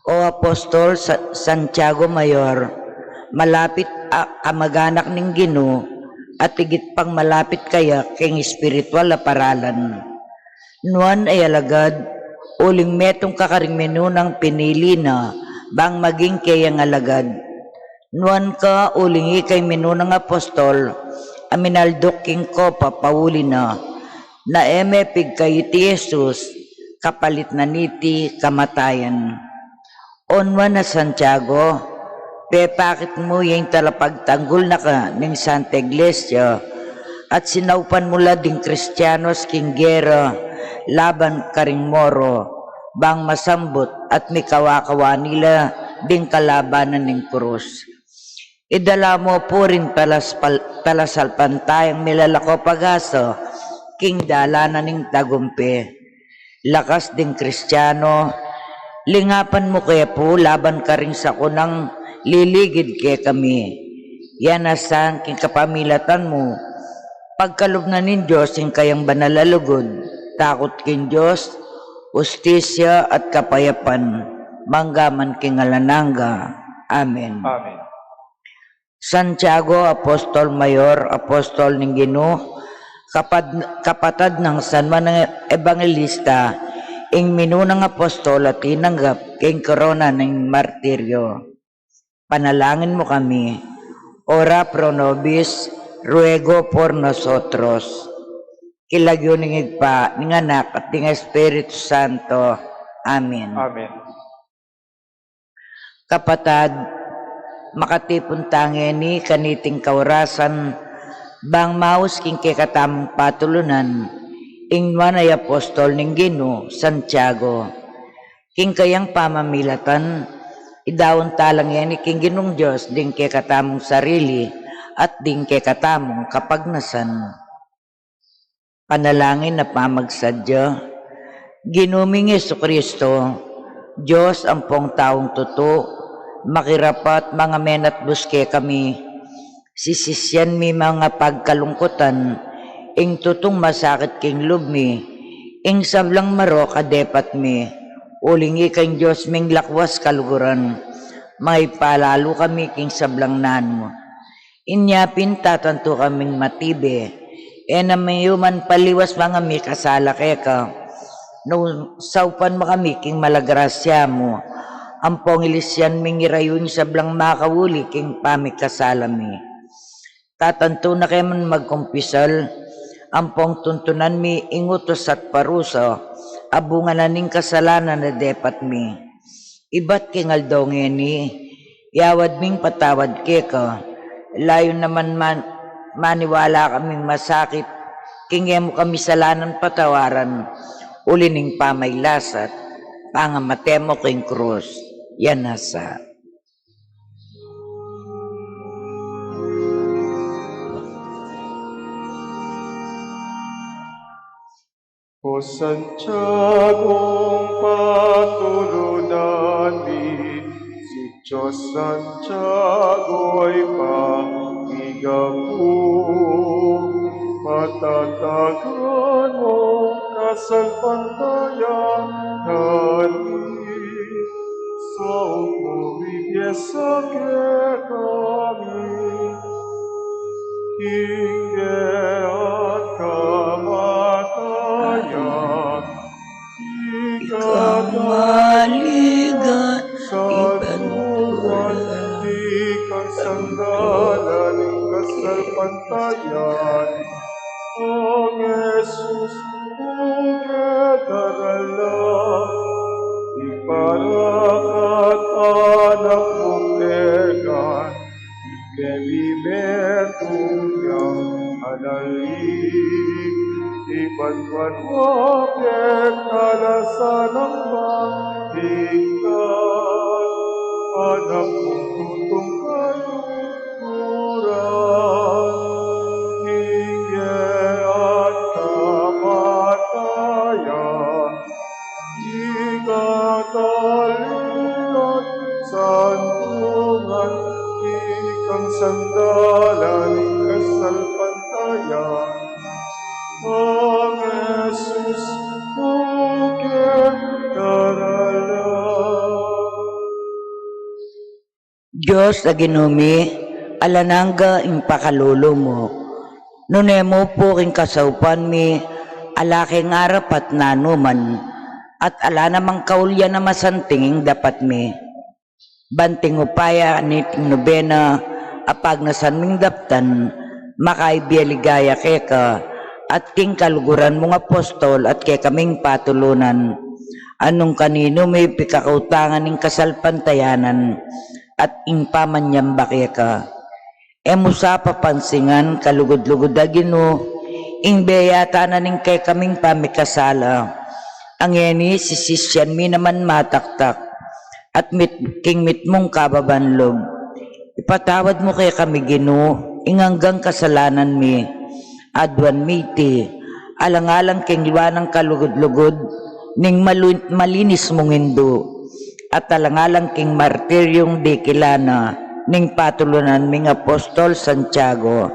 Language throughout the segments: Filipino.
O Apostol Santiago Mayor, malapit kamag-anak ning Ginoo at higit pang malapit kaya king espiritual na paralan. Nuan ay alagad, uling metong kakaring menu ng pinili na bang maging kayang alagad. Nuan ka uling ikay menu ng apostol, aminaldok king ko papauli na emepig kayo ti Jesus, kapalit na niti kamatayan. Onwa na Santiago, pepakit mo yung talapagtanggol na ka ng Santa Iglesia at sinaupan mula ding Kristiyanos king gera laban karing moro bang masambot at may kawa-kawa nila ding kalabanan ng krus. Idala mo po rin palasalpantayang milalako pag-aso king dalanan ng tagumpe. Lakas ding Kristiyano, lingapan mo kaya po laban ka rin sa kunang liligid kaya kami. Yan asan king kapamilatan mo. Pagkalob na nin Diyos ing kayang banalalugod, takot king Diyos, ustisya at kapayapan, manggaman king alananga. Amen. Amen. Santiago, Apostol Mayor, Apostol ng Ginoo, kapatad ng Sanman ng Evangelista, ing minunang apostol at tinanggap king korona ng martiryo. Panalangin mo kami. Ora pro nobis, ruego por nosotros. Kilagyo ng igpa, ng anak at ng Espiritu Santo. Amen. Amen. Kapatad, makatipon tangeni kaniting kaurasan, bang maus king kekatamang patulunan, ingwan ay apostol ng Ginoo, Santiago. King kayang pamamilatan, idawon talang yan king Ginong Diyos, ding kekatamong sarili, at ding kekatamong kapagnasan. Panalangin na pamagsadya, Ginuming Jesucristo, Diyos ang pong taong tuto, makirapat mga menat buske kami, sisisyan mi mga pagkalungkutan, ing tutong masakit king lubmi, ing sablang maro kadepat mi, uling ikang Diyos ming lakwas kaluguran, may palalo kami king sablang nan mo. Inyapin tatanto kaming matibe, na mayuman paliwas mga mi kasala kaya ka, no saupan mo kami king malagrasya mo, ampong ilisyan ming irayun sablang makawuli king pamikasalami. Tatanto na kayo man magkumpisal, ampong tuntunan mi ingutos at parusa, abungan na ning kasalanan na depat mi. Ibat king aldongeni, yawad ming patawad keka, layo naman maniwala kaming masakit, king mo kami salanan patawaran, ulining pamaylasat, pangamatemo king krus, yan nasa. O Santiagong patulunan ni, si Diyos Santiago ay pangigapu, matatagan mo kasalpantayan kami, sa umubigesa kami, hingge at kamatayan, Ikamaligan, sa tuwan, di kang sandalan ng kasalpantayan, ang Jesus, ugedarala, iparakat anak mong tegan, ikebibetung yang analig, ipanwanwapet kalasan ang matigkan, anak mong tutong kalukuran, hingge at kamatayan, ikatalunan santungan, ikang sandalan kasalpantayan, ang Jesus, uke darala. Diyos na ginumi, alanangga ing pakalulo mo. Nunemo po king kasaupan mi, alaking arap at nanuman, at ala namang kaulya na masantinging dapat mi. Banting upaya ni ting nobena, apag nasanming daptan, makaibiyaligaya keka, at king kaluguran mong apostol at kay kaming patulunan. Anong kanino may pikakautangan ng kasalpantayanan, at ing pamanyamba keka. Emusa papansingan kalugod-lugod agino, ing beyata na ning kay kaming pamikasala. Ang yeni sisisyan mi naman mataktak, at king mong kababanlog. Ipatawad mo kay kami Ginoo, inganggang kasalanan mi, adwan miti, alang-alang king liwanang kalugod-lugod, ning malinis mong indo, at alang-alang king martiryong di kilana, ning patulunan ming Apostol Santiago,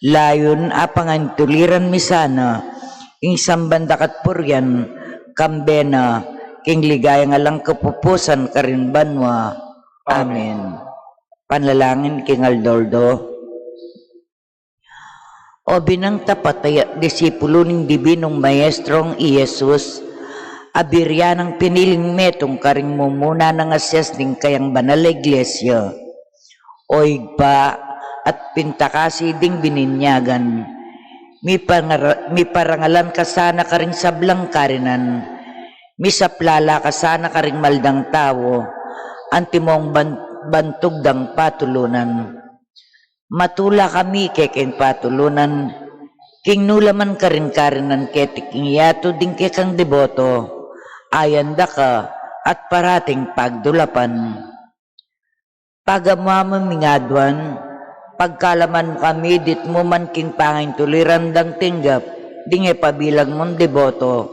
layon apangan tuliran mi sana, ing sambandakat puryan, kambena, king ligaya nga lang kapupusan karin banwa. Amen. Panlalangin king Aldordo. O binang tapat ay disipulo ning dibinong maestrong Iyesus, abiryan ang piniling metong karing mumuna ng asyas ning kayang banal iglesia. Oig pa at pintakasi ding bininyagan, mi parangalan ka sana karing sablang karinan, mi saplala ka sana karing maldang tao, antimong bantugdang patulunan. Matula kami kekeng patulunan, king nulaman karin karinan ketik yato ding kekang deboto, ayanda ka at parating pagdulapan. Pagamama mingadwan, pagkalaman mo kami dit mo man king pangin tuliran dang tinggap, ding pabilang mong deboto,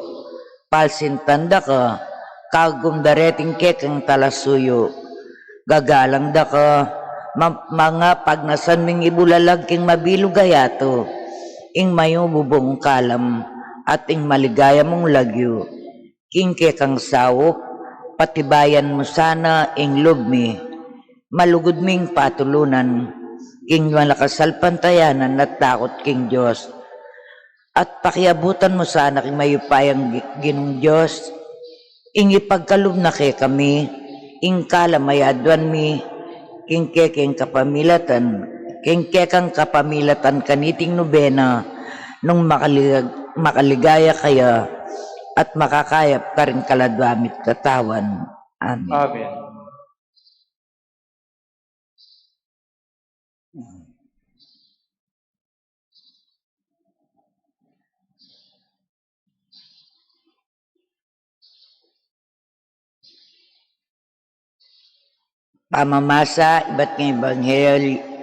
palsin tanda ka, kagum dareting kekang talasuyo, gagalang da ka, mga pagnasan ming ibulalag king mabilugayato, ing mayo bubong kalam, at ing maligaya mong lagyo, king kekang sawok, patibayan mo sana ing lugmi, malugod ming patulunan, king malakasalpantayanan at takot king Diyos. At pakiabutan mo sana king mayupayang ginong Diyos, ing ipagkalub na kay kami, ing kalamayadwan mi, king kekeng kapamilatan kaniting nobena, nung makaligaya kaya, at makakayap ka rin kaladwamit katawan. Amen. Amen. Pamamasa iba't ng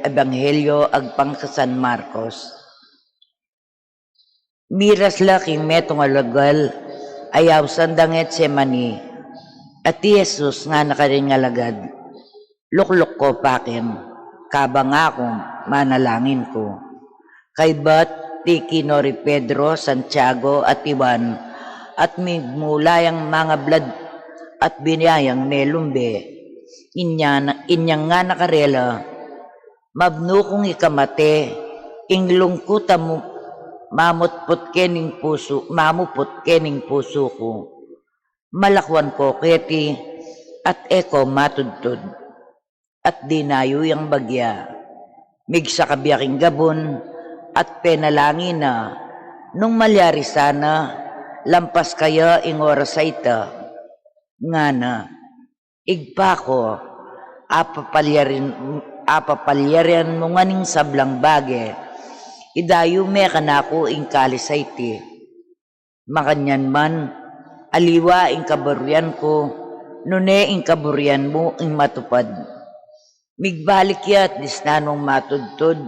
ebanghelyo agpang sa San Marcos. Miras laking metong alagal ayaw sandanget semani at Jesus nga nakaring alagad. Lukluk ko pakin, kabang akong manalangin ko. Kay bat ti kinori Pedro, Santiago at Iwan at mulayang mga blad at binayang melumbe. Inyang nga nakarela, mabno kong ikamate, ing lungkuta mo, mamupot kening puso ko. Malakwan ko keti, at eko matudtod, at dinayo yang bagya. Migsa kabiyaking gabon, at penalangin na, nung malyari sana, lampas kaya ing oras sa ita. Nga na, igpa ko, apapalyarin mo nga ning sablang bage, idayo me ka na ako ing kalisayti. Makanyan man, aliwa ing kaburyan ko, nune ing kaburyan mo ing matupad. Migbalik yat disnanong matudtod,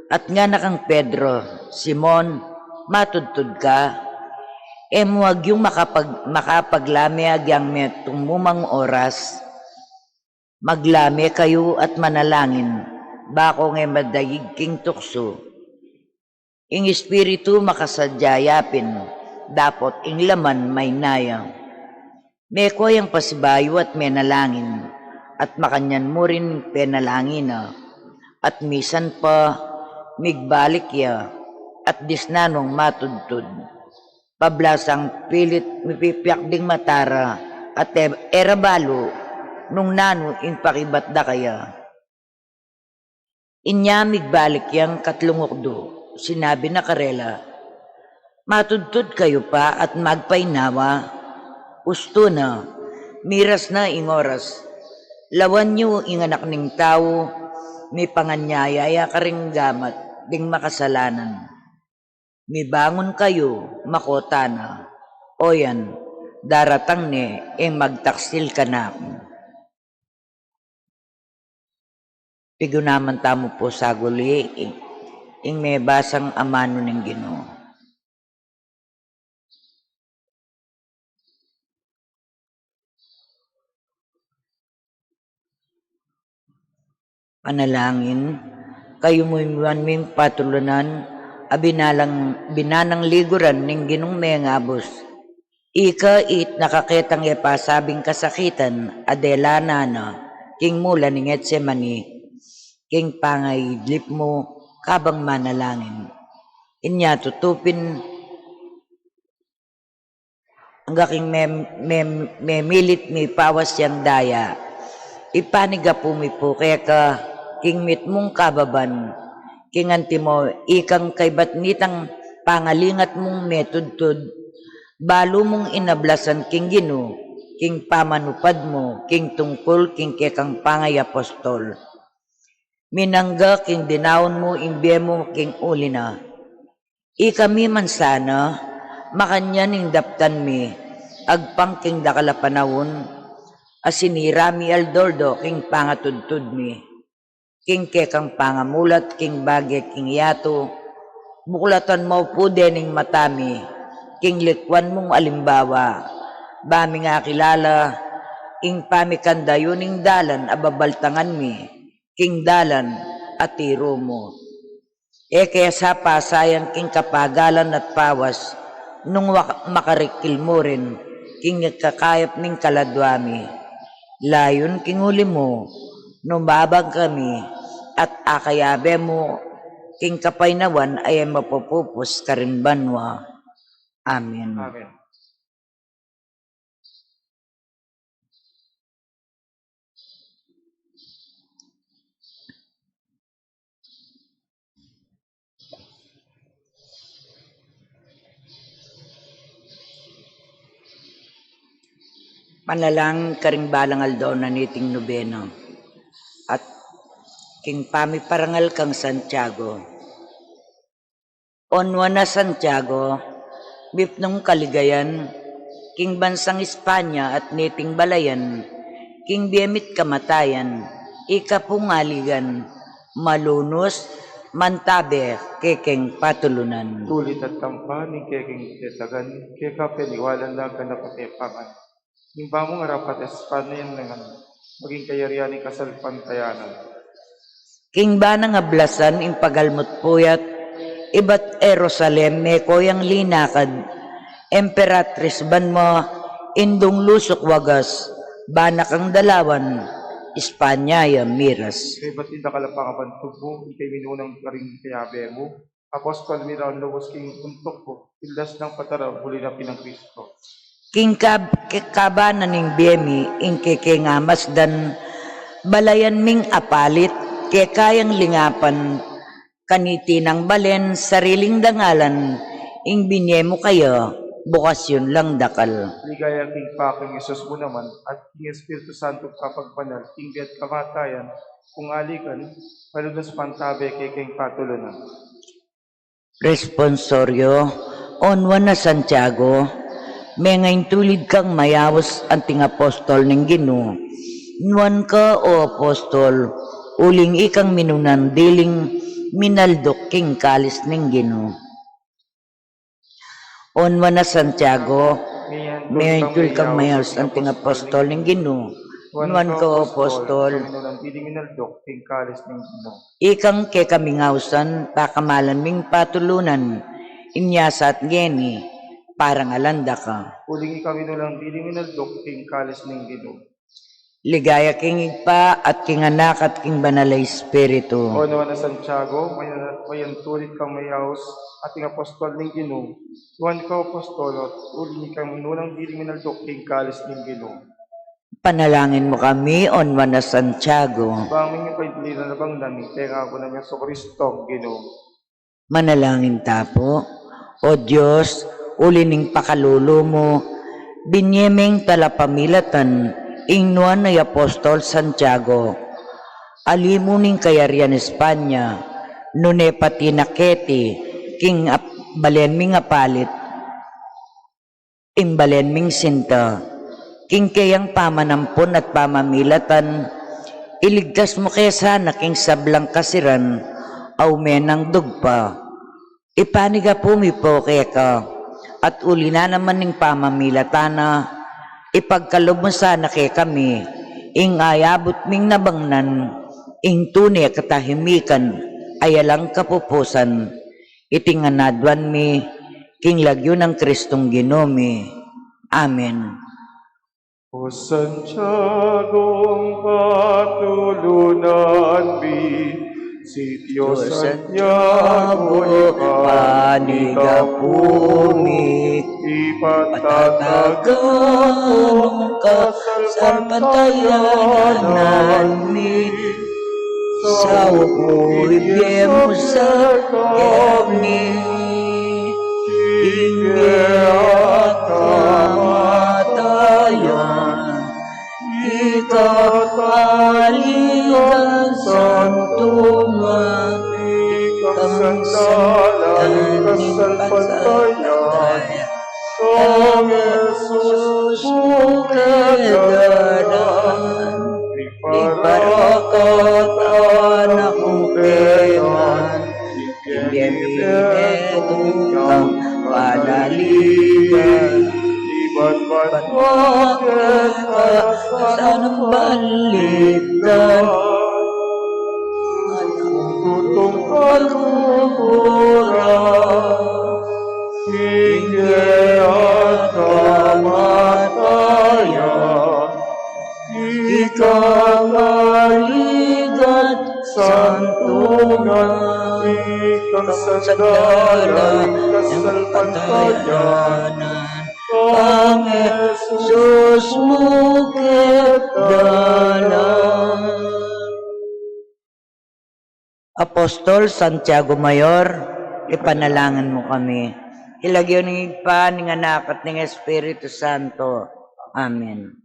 at nga na kang Pedro, Simon, matudtod ka, muwag yung makapaglami agyang metong mumang oras, maglami kayo at manalangin, bako nga madayig king tukso. Ing espiritu makasadyayapin, dapot ing laman may naya. Meko yung pasibayo at may nalangin, at makanyan mo rin penalangin na, at misan pa migbalik ya, at disnanong matudtud. Pablasang pilit mipipiyak ding matara, at erabalo, nung nano ing pakibat da kaya. Inya migbalik yang katlungokdo, sinabi na karela, matudtud kayo pa at magpainawa, usto na, miras na ing oras, lawan nyo ing anak ning tao, may panganyayaya ka ring gamat, ding makasalanan. May bangon kayo, makota na, o yan, daratang ne, magtaksil ka na. Pigunaman tamo po sa guli, ing may basang amano ng Ginoo. Panalangin, kayo mo'y ming patulunan, binanang liguran ng Ginong Mengabos. Ika it nakaketang pasabing kasakitan, adelana na, king mula ng Getsemani, king pangay idlip mo, kabang manalangin. Inya tutupin, ang aking memilit may pawas yang daya, ipaniga po kaya ka, king mit mong kababan, king anti mo, ikang kay batnitang pangalingat mong metudtud, balo mong inablasan king Ginoo, king pamanupad mo, king tungkol, king kekang pangay apostol. Minangga king dinaon mo, imbye mo, king uli na. Ikami man sana, makanyan ing daptan mi, agpang king dakala panawon, asinirami aldordo, king pangatudtud mi. King kekang pangamulat, king bagay, king yato, buklatan mo po dening matami, king likwan mong alimbawa, bami nga kilala, ing pamikanda yuning dalan, ababaltangan mi, king dalan, at tiro mo. Kaya sa pasayang king kapagalan at pawas, nung makarikil mo rin, king nagkakayap ning kaladwami, layon king uli mo, numabag kami, at akayabe mo, king kapainawan ay mapupupos karimbanwa. Amen. Amen. Panalang karing balangal doon na niting nobeno, at king pami parangal kang Santiago. Onwa na Santiago, bipnong kaligayan, king bansang Espanya at niting balayan, king biemit kamatayan, ikapungaligan, malunos, mantabe, kekeng patulunan. Tulit at kampaning keking tetagan, keka peniwalan na kanapatepangan. Himba mong arapat Espanya dengan maging kayarian ni kasalpantayanan. King ba nang ablasan ing pagalmot puyat, ibat Jerusalem may koyang linakad, emperatris ban mo, indong lusok wagas, banak ang dalawan, Espanya ya miras. Kay ba't hindi kalapang tubo, ikay minunang karing kayabe mo, apostol miraw lubos king untok ko, ildas ng patara, huli na pinang Kristo. King kabanan ning biyemi, ing kekengamas dan balayan ming apalit, kekayang lingapan, kaniti ng balen, sariling dangalan, ing binyemo kayo, bukasyon lang dakal. Ligaya king paking Isus mo naman, at king Espiritu Santo kapagpanal, king biat kamatayan, kung alikan, palunas pantabe kay king patulunan. Responsoryo, onwa na Santiago, may ngayon tulid kang mayawos anting apostol ng Ginoo. Nuan ka o apostol, uling ikang minunan diling minaldok king kalis ng Ginoo. Onwa na Santiago, may ngayon tulid kang mayawos anting apostol ng Ginoo. Nuan ka o apostol, minunan diling minaldok king kalis ng Ginoo. ikang kekamingawsan, pakamalan ming patulunan, inyasa at ngeni, parang alanda ka. Uling ikaw minulang diling minaldok king kalis ng Ginoo. Ligaya king igpa at king anak at king banal na Espiritu. O naman na Santiago, mayan tulit kang mayawos, ating apostol ng Ginoo. Tuhan ka apostol, at uli kang unang dili minaldok king kalis ng Ginoo. Panalangin mo kami, onwan na Santiago. Bangin yung paidlinan na bang nami, kaya ako na niya sa Kristo, Ginoo. Manalangin tapo. O Diyos, ulining pakalulo mo, binyemeng talapamilatan, ingnuan na Apostol Santiago. Alimuning kayarian Espanya, nune pati naketi, king balenming apalit, imbalenming sinta, king kayang pamanampon at pamamilatan, iligtas mo kaya sana king sablang kasiran, aw menang dugpa. Ipaniga pumipo kaya ka, at uli na naman ning pamamilatana, ipagkalob mo sana kaya kami, ing ayabot ming nabangnan, ing tunay katahimikan, ayalang kapupusan, itinganadwan mi, king lagyo ng Kristong Ginomi. Amen. O Santiago, ang patulunan mi, sitio Santiago, paniga pumi, ipatatagan kasal pantayanan mi, sa upuibye mo sa kami, inge at kamatayan, ikakaligan santungan, kasandalan, kasal pantayan, Kang Jesus bukedanan, iparakatan akong peman, ibiyemiyetong kang panaligan, iba't bakit ka sanang balikan, tutong kalugura, hingge at kamatayan, ikakaligat santungan, ikang sandalan, kasal pantayanan, ang Jesus mo kedanan. Apostol Santiago Mayor, ipanalangin mo kami. Ilagyo ng igpa, ng anak at ng Espiritu Santo. Amen.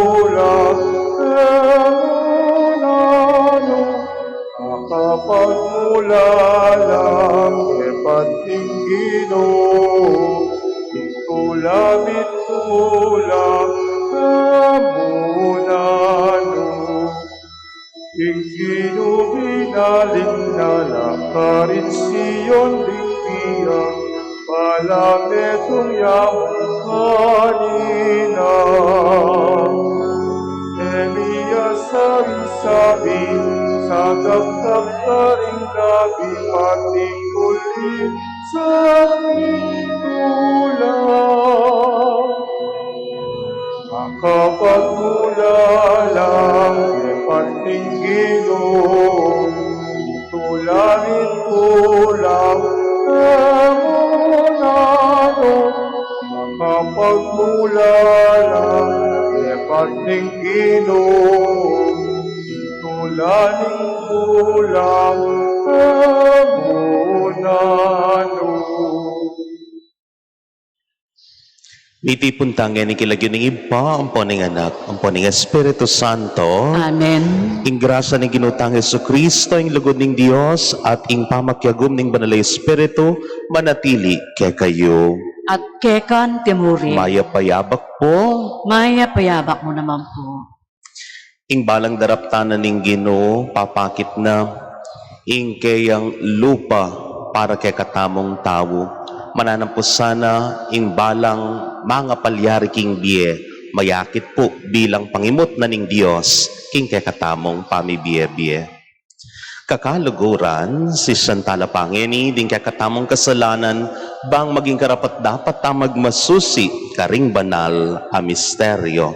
tulang emunano, makapagmula lang epating Ginoo, itulamit tulang emunano. Ingkino binaling na lakarin siyon lingkiyang palametong yamang kanina. Elias sari-sari sa dagdag na rin labi pating ulit sa tulang. Makapagmula lang epating Ginoo, itulamin tulang emunano. Makapagmula lang epating Ginoo, itulamin tulang emunano. Iti puntangyan ni kilagyo ng iba, ang poning anak, ang poning Espiritu Santo. Amen. Ing grasa ni Ginutang Jesucristo, ing lugod ng Dios, at ing pamakyagum ng Banal Espiritu, manatili kay kayo. At kekan timuri. Maya payabak po, Maya payabak mo naman po. ing balang daraptanan ng Ginoo, papakit na, ing kayang lupa para kay katamong tao. Mananampo sana ing balang mga palyari king biye, mayakit po bilang pangimot na ning Dios, king kay katamong pamibiye-biye. Kakaluguran, si Santala Pangeni, din kay katamong kasalanan, bang maging karapat dapat tamag masusi, karing banal a misteryo.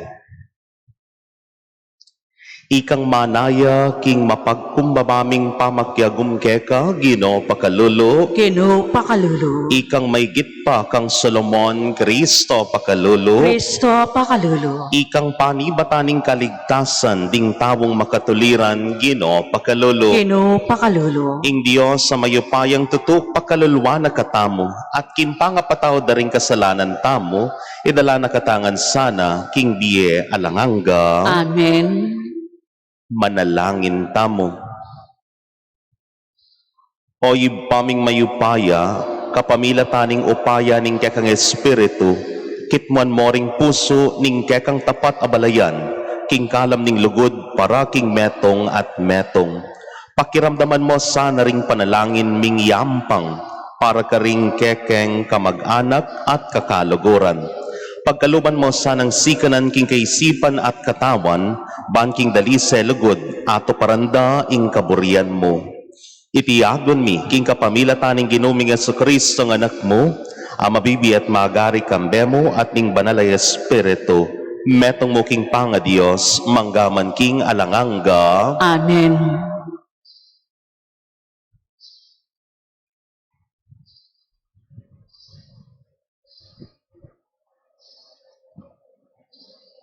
Ikang manaya king mapagkumbabaming pamakyagum keka, Ginoo pakalulu. Kino pakalulu. Ikang maygit pa kang Solomon, Kristo pakalulu. Kristo pakalulu. Ikang panibataning kaligtasan, ding tawong makatuliran, Ginoo pakalulu. Kino pakalulu. Ing Dios sa mayupayang tutuk pakalulwa na katamo, at kimpangapataw da ring kasalanan tamo, idala na katangan sana, king biye alanganga. Amen. Manalangin tamo. O paming mayupaya, kapamila taning upaya ning kekang Espiritu, kitmuan moring puso ning kekang tapat abalayan, king kalam ning lugod para king metong at metong. Pakiramdaman mo sana ring panalangin ming yampang para karing kekeng kamag-anak at kakaluguran. Pagkaluban mo sanang sikanan king kaisipan at katawan, banking dalise lugod, ato paranda ing kaburian mo. Itiagon mi, king kapamila taning ginuming Jesucristo ng anak mo, mabibi at magari kambe mo at ning banalay Espiritu, metong mo king panga Diyos, manggaman king alanganga. Amen.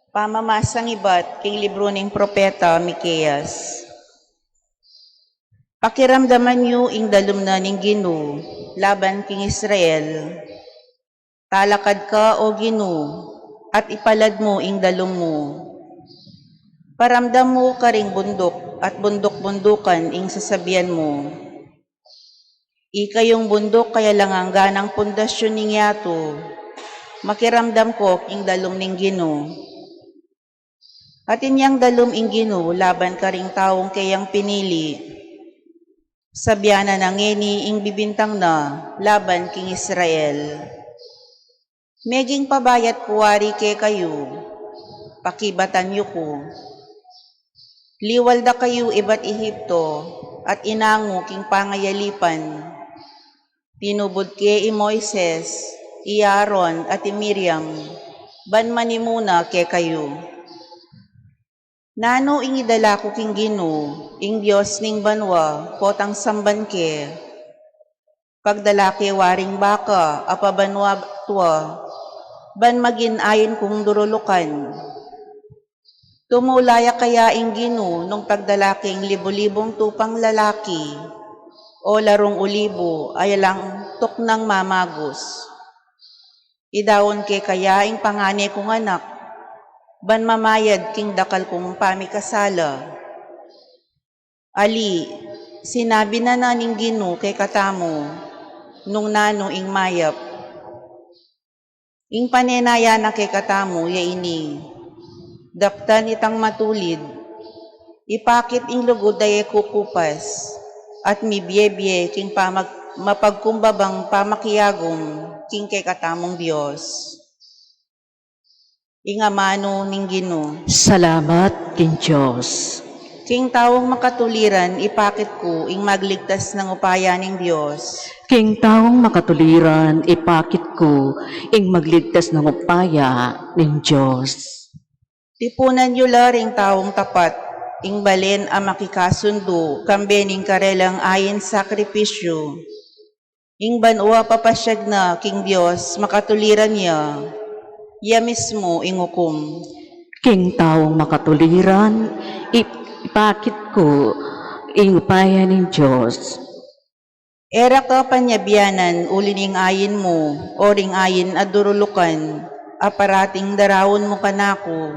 Pamamasang ibat king libro ning propeta Miqueas. Pakiramdaman niyo ing dalumna ning Ginoo laban king Israel. Talakad ka o Ginoo at ipalad mo ing dalum mo. Paramdam mo karing bundok at bundok-bundukan ing sasabihan mo. Ikayong bundok kaya lang ang ganang pundasyon ning yato. Makiramdam ko ing dalum ning Ginoo. At inyang dalum ing Ginoo laban karing taong kayang pinili. Sabyana na ngeni ing bibintang na laban king Israel. Meging pabayat puwari ke kayo, pakibatan yu ko. Liwal da kayo iba't Ehipto at inango king pangayalipan. Tinubod ke i Moises, i Aaron at i Miriam, ban manimuna ke kayo. Nano ing idala ko king Ginoo, ing Dios ning banwa, potang samban ke. Pagdala ke waring baka, apabanwa tua, ban magin ayon kong durulukan. Tumulaya kaya ing Ginoo nung pagdala king libo-libong tupang lalaki, o larong ulibo ay lang tuknang mamagos. Idawon ke kaya ing pangane kong anak, ban mamayad king dakal kong pamikasala. Ali, sinabi na naning Ginoo kay katamo, nung nano ing mayap. Ing panenaya na kay katamo, ya ini, daptan itang matulid, ipakit ing lugod ay kukupas, at mibyebye king mapagkumbabang pamakiyagong king kay katamong Diyos. Ing amano ning Ginoo. Salamat king Diyos. King tawong makatuliran, ipakit ko ing magligtas ng upaya ning Diyos. King taong makatuliran, ipakit ko, ing magligtas ng upaya ng Diyos. Tipunan yu laring tawong tapat, ing balen ang makikasundo, kambening karelang ayin sakripisyo. Ing banua papasyag na, king Diyos, makatuliran niya, ya mismo ing hukom. King taong makatuliran, ipakit ko, ing upaya ng Diyos. Era ka panyabyanan, ulining ayin mo, oring ayin adurulukan, aparating darawon mo kanako.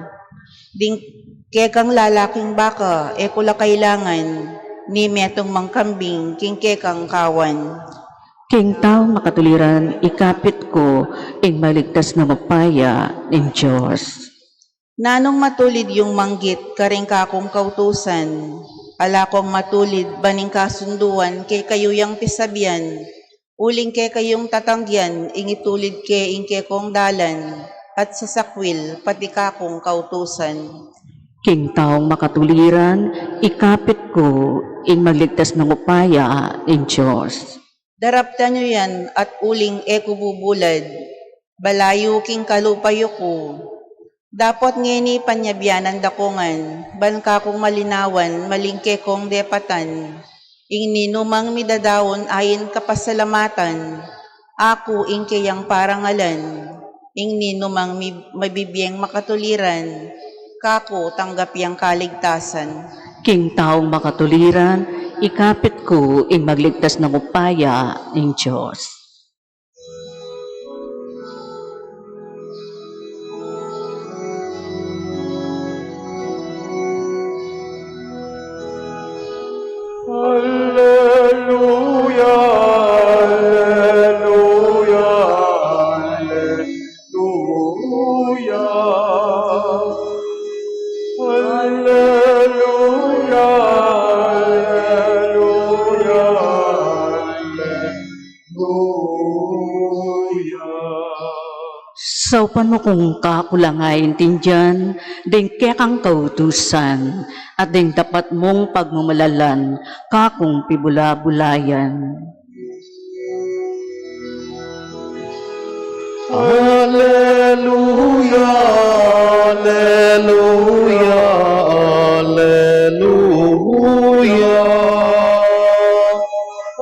Ding kekang lalaking baka, ekula kailangan, ni metong mangkambing, king kekang kawan. King taong makatuliran, ikapit ko, ing maligtas na mapaya ng Diyos. Nanong matulid yung manggit, karing kakong kautusan, ala kong matulid, baning kasunduan, kay kayo yang pisabyan, uling kay kayong tatangyan, ing itulid kay ing kekong dalan, at sasakwil, pati kakong kautusan. King taong makatuliran, ikapit ko, ing magligtas ng upaya ng Diyos. Daraptan nyo yan, at uling eko bubulad, balayo king kalupayo ko. Dapat ngeni panyabyanan dakungan, ban kakong malinawan, malingke kong depatan. Ing ninumang midadawon ayin kapasalamatan, ako ing kayang parangalan. Ing ninumang mabibiyeng makatuliran, kako tanggap yang kaligtasan. King taong makatuliran, ikapit ko, ing magligtas ng upaya ng Diyos. Alleluia, alleluia, alleluia. Alleluia, alleluia, alleluia. Saupan mo kung kakulangay intindihan, ding kekang kautusan, at ding dapat mong pagmamalalan, kakong pibula-bulayan. Alleluia, alleluia, alleluia.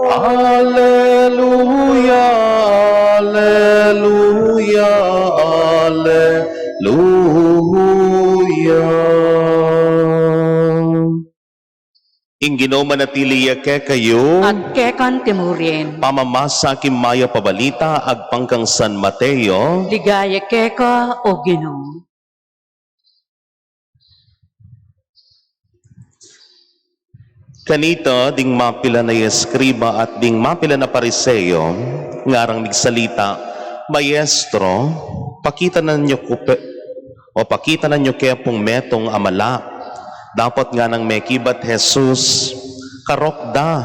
Alleluia, alleluia, alleluia. Ingino manatiliya ke kayo. At kekan timurin, Pamamasa kimaya pabalita agpangkang San Mateo. ligaya keka o Ginoo. Kanito ding mapila na eskriba at ding mapila na pariseo ngarang nagsalita, Maestro, pakita na ninyo pakita na ninyo kaya pong metong amala. Dapat nga nang mekibat Jesus, karokda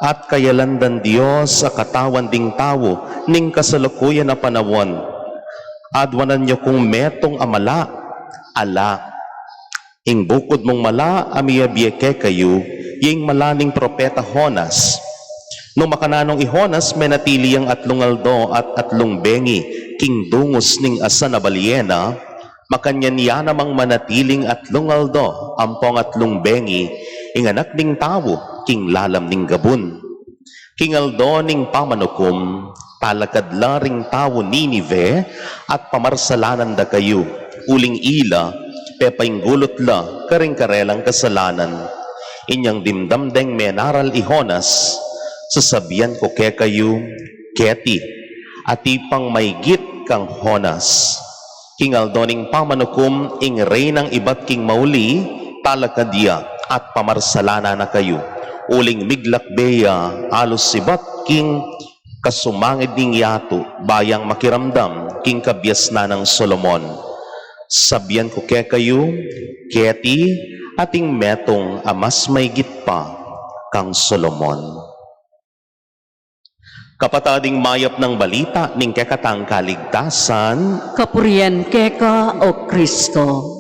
at kayalandan Diyos sa katawan ding tao ning kasalukuyan na panawon. Adwanan nyo kung metong amala, ala. Ing bukod mong mala, amiyabiyeke kayo, yung malaning propeta Honas. Nung makananong Honas, may natili ang atlong aldo at atlong bengi, king dungos ning asa na balyena, makanyan niya namang manatiling atlong aldo, ampong atlong bengi, ing anak ning tao, king lalam ning gabun. King aldo ning pamanukom, palakadla ring tao Ninive, at pamarsalanan da kayo, uling ila, pepainggulot la, karing-karelang kasalanan. Inyang dimdamdeng menaral Honas, sasabihan ko ke kayo, keti, at ipang maygit kang Honas. King Aldoning pamanukum ing reynang iba't king mauli, talakadya at pamarsalana na kayo. Uling miglakbeya, alos sibat king kasumangid ning yato, bayang makiramdam, king kabyas na ng Solomon. Sabyan ko kaya kayo, keti, ating metong amas may gitpa, kang Solomon. Kapatading mayap ng balita ning kekatang kaligtasan, Kapurian keka o Kristo.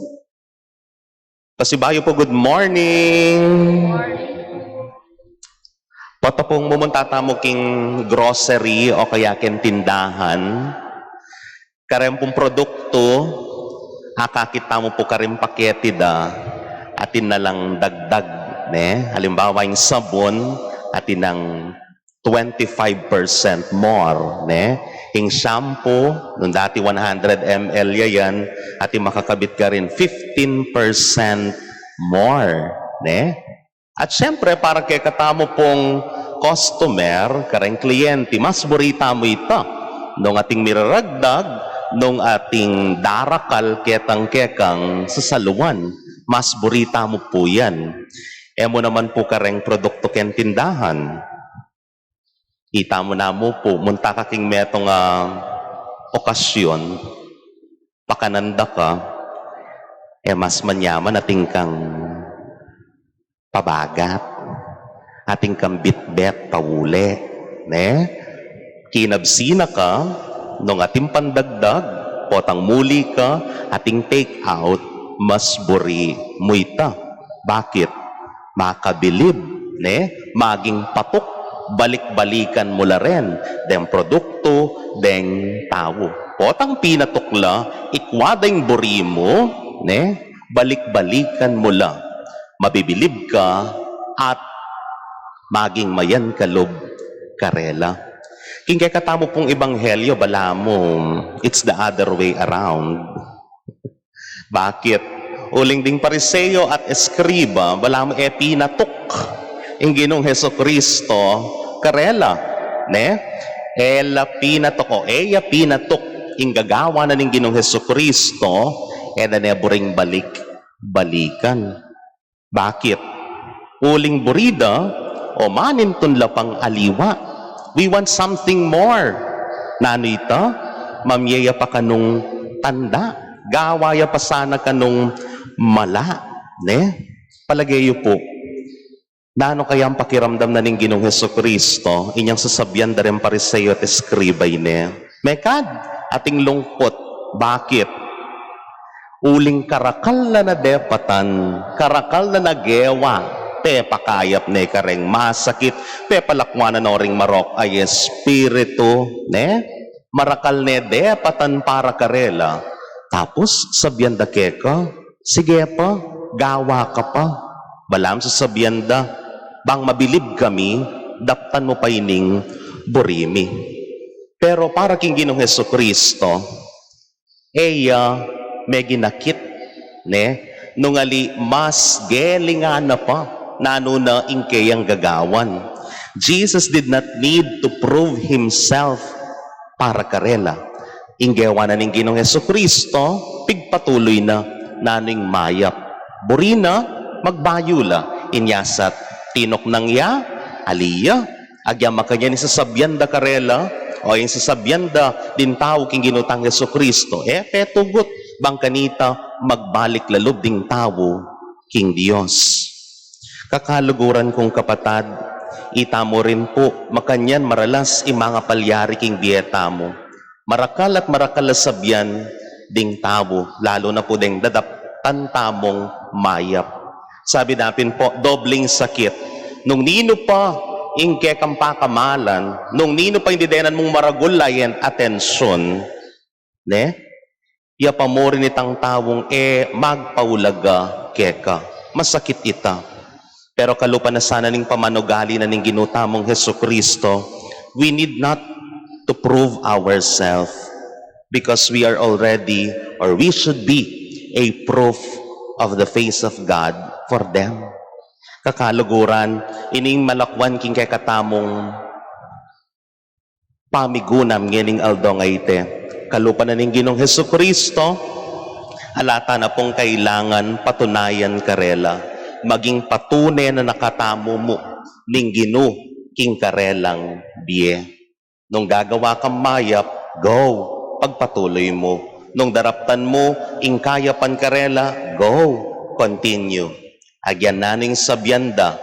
Pasibayo po, good morning! Patapong mumunta mo king grocery o kaya king tindahan, karempong produkto, akakita mo po karim pakete da, atin na lang dagdag, ne? Halimbawa yung sabon, atin ng 25% more, ne? Yung shampoo, nung dati 100 ml yan, atin makakabit ka rin 15% more, ne? At syempre, para kay katamo pong customer, kareng kliyente, mas burita mo ito. Nung ating miraragdag, nung ating darakal ketang-kekang sa saluan, mas burita mo po yan. Mo naman po kareng produkto ken tindahan. Kita mo na mo po, munta ka king metong okasyon, pakananda ka, mas manyaman ating kang pabagat, ating kang bitbet paule, ne? Kinabsina ka, nung ating pandagdag, potang muli ka, ating take out, mas buri mo ita. Bakit? Makabilib, ne? Maging patok, balik-balikan mo la rin, deng produkto, deng tao. Potang pinatukla, ikwadeng buri mo, ne? Balik-balikan mo la. Mabibilib ka at maging mayan kalob karela. King kaya katamo pong ebanghelyo, bala mo, it's the other way around. Bakit? Uling ding pariseo at eskriba, bala mo pinatok ang Ginoong Hesukristo karela, ne? Ela pinatok o eya pinatok ing gagawa na ning Ginoong Hesukristo, na neburing balik-balikan. Bakit? Uling burida o manintun lapang aliwa. We want something more. Nano ito? Mamyaya pa kanong tanda. Gawaya pa sana kanong mala. Ne? Palagayo po. Nano kaya ang pakiramdam na ning Ginoong Hesukristo, inyang sasabyan da rin pariseo at eskribay ne? Mekad, ating lungkot. Bakit? Uling karakal na depatan, karakal na nagewa, pe pakayap ne kareng masakit, pe palakwanan na ring marok ay espiritu, ne? Marakal ne depatan para karela. Tapos, sabyan da keka, sige pa, gawa ka pa. Balam sa sabyan da, bang mabilib kami, daptan mo pa ining burimi. Pero para king Ginoong Hesukristo, may ginakit, ne? Nungali mas gelingan na pa, nano na ingkayang gagawan. Jesus did not need to prove himself para karela. Inggewa na ning Ginoong Hesukristo, pigpatuloy na naning mayap. Burina, magbayula, inyasat, tinok nang ya, aliya, agya makanya ni sasabyan da karela, o yung sasabyan da din tao king ginutang Hesukristo, petugot, bang kanita magbalik lalob ding tao king Diyos. Kakaluguran kong kapatad, ita mo rin po, makanyan maralas imanga palyari king dieta mo. Marakal at marakal sabyan ding tao, lalo na po ding dadaptan tamong mayap. Sabi natin po, dobling sakit. Nung nino pa ingke kang pakamalan, nung nino pa hindi denan mong maragulayan atensyon, ne? Iya pamorin itang tawong magpaulaga keka. Masakit ita. Pero kalupa na sana ning pamanugali na ning ginutamong Hesukristo, we need not to prove ourselves because we are already, or we should be, a proof of the face of God for them. Kakaluguran, ining malakwan king kay katamong pamigunam ngening aldong ayte. kalupan na ning Ginoong Hesukristo, halata na pong kailangan patunayan karela, maging patunay na nakatamo mo ning Ginoo king karelang biye. Nung gagawa kang mayap, go, pagpatuloy mo. Nung daraptan mo, ingkayapan karela, go, continue. Agyan naning sabyanda,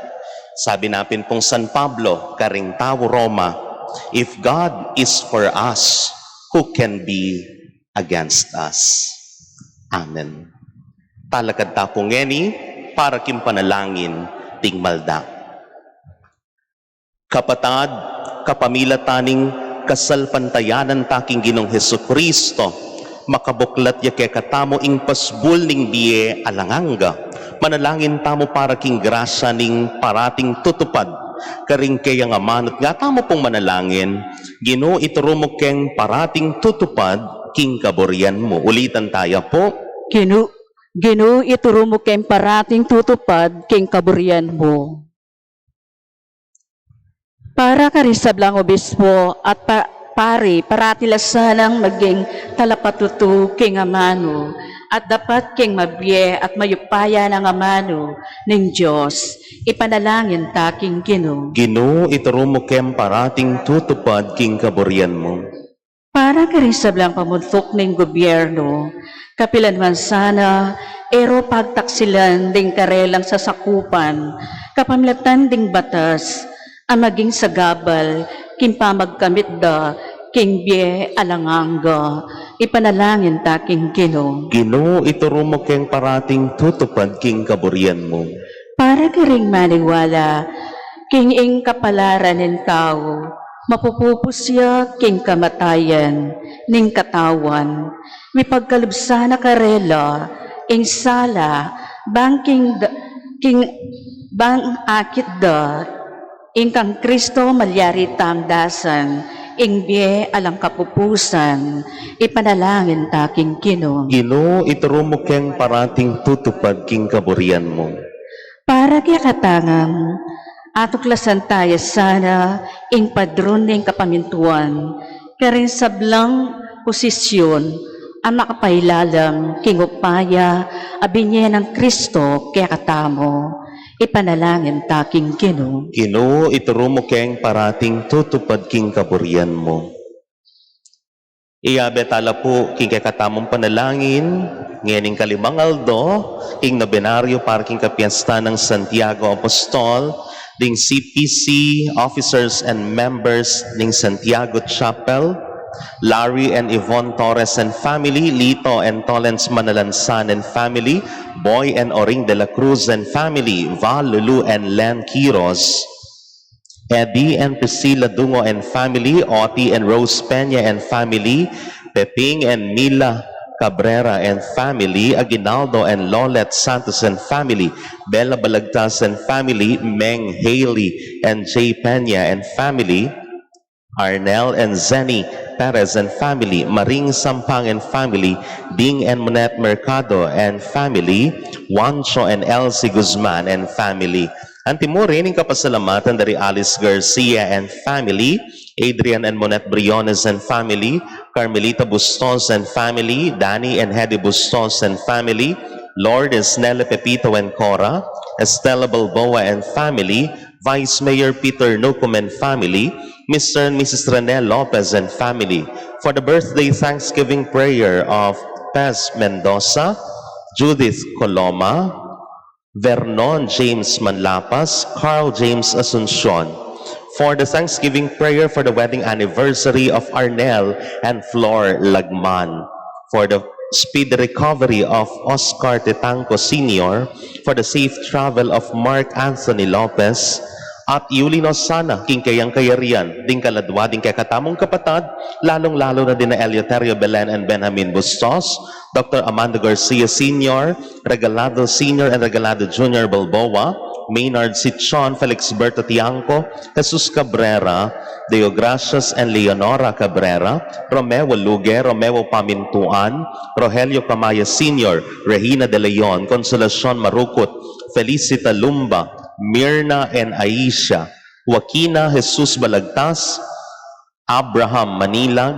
sabi natin pong San Pablo, karing tao Roma, if God is for us, who can be against us? Amen. Talakad tapong ngeni, para kim panalangin, ting malda. Kapatad, kapamilataning kasalpantayanan taking Ginong Hesukristo, makabuklat ya katamo ing pasbul ning biye alanganga, manalangin tamo para king grasya ning parating tutupad, karing kayang amanot nga tamo pong manalangin, Ginoo iturumo keng parating tutupad, king kaburian mo. Ulitan tayo po. Ginoo iturumo ken parating tutupad king kaburian mo. Para karisablang obispo at pari, paratilasanang maging talapatutu king amano, at dapat king mabye at mayupaya ng amano ng Diyos, ipanalangin taking Ginoo. Ginoo iturumo kem parating tutupad, king kaburian mo. Para karisablang pamuntok ng gobyerno, kapilanman sana, ero pagtaksilan ding karelang sasakupan, kapamilatan ding batas, ang maging sagabal, kimpamagkamit da, king bie alanganga, ipanalangin taking Ginoo. Ginoo iturumo keng parating tutupad, king kaburian mo. Para karing maniwala, king ing kapalaran ng tao, mapupupusya king kamatayan, ning katawan, may pagkalubsa na karela, ing sala, king bang akit da, ing kang Kristo malyari tamdasan, ing bie alang kapupusan, ipanalangin taking Ginoo. Ginoo iturumo keng parating tutupad, king kaburian mo. Para kaya katangang, atuklasan tayo sana ing padron ng kapamintuan, karin sablang posisyon ang makapailalang king upaya abinye ng Kristo kaya katamo, ipanalangin taking Ginoo. Ginoo iturumo keng parating tutupad, king kaburian mo. Iyabetala po king kakatamong panalangin, ngayon kalimang aldo, king nobenaryo para king kapiesta ng Santiago Apostol, ding CPC officers and members ng Santiago Chapel, Larry and Yvonne Torres and family, Lito and Tolens Manalansan and family, Boy and Oring de la Cruz and family, Val, Lulu and Len Quiros, Eddie and Priscilla Dungo and family, Oti and Rose Peña and family, Peping and Mila Cabrera and family, Aguinaldo and Lolet Santos and family, Bella Balagtas and family, Meng Haley and Jay Peña and family, Arnel and Zenny Perez and family, Maring Sampang and family, Ding and Monet Mercado and family, Juancho and Elsie Guzman and family. Antimurin ng kapasalamatan dari Alice Garcia and family, Adrian and Monet Briones and family, Carmelita Bustos and family, Danny and Hedy Bustos and family, Lord and Snella Pepito and Cora, Estela Balboa and family, Vice Mayor Peter Nucum and family, Mr. and Mrs. Rene Lopez and family, for the birthday Thanksgiving prayer of Pez Mendoza, Judith Coloma, Vernon James Manlapas, Carl James Asuncion, for the Thanksgiving prayer for the wedding anniversary of Arnel and Flor Lagman, for the speedy recovery of Oscar Tetanco Sr., for the safe travel of Mark Anthony Lopez, at Yulino sana, king kayang kayarian, ding kaladwa, ding kakatamong kapatad, lalong-lalo na din na Eleuterio Belen and Benjamin Bustos, Dr. Amando Garcia Sr., Regalado Sr. and Regalado Jr. Balboa, Maynard Sichon, Felix Berto Tiangco, Jesus Cabrera, Deo Gracias and Leonora Cabrera, Romeo Lugue, Romeo Pamintuan, Rogelio Camaya Sr., Regina De Leon, Consolacion Marukut, Felicita Lumba, Mirna and Aisha, Joaquina Jesus Balagtas, Abraham Manilag,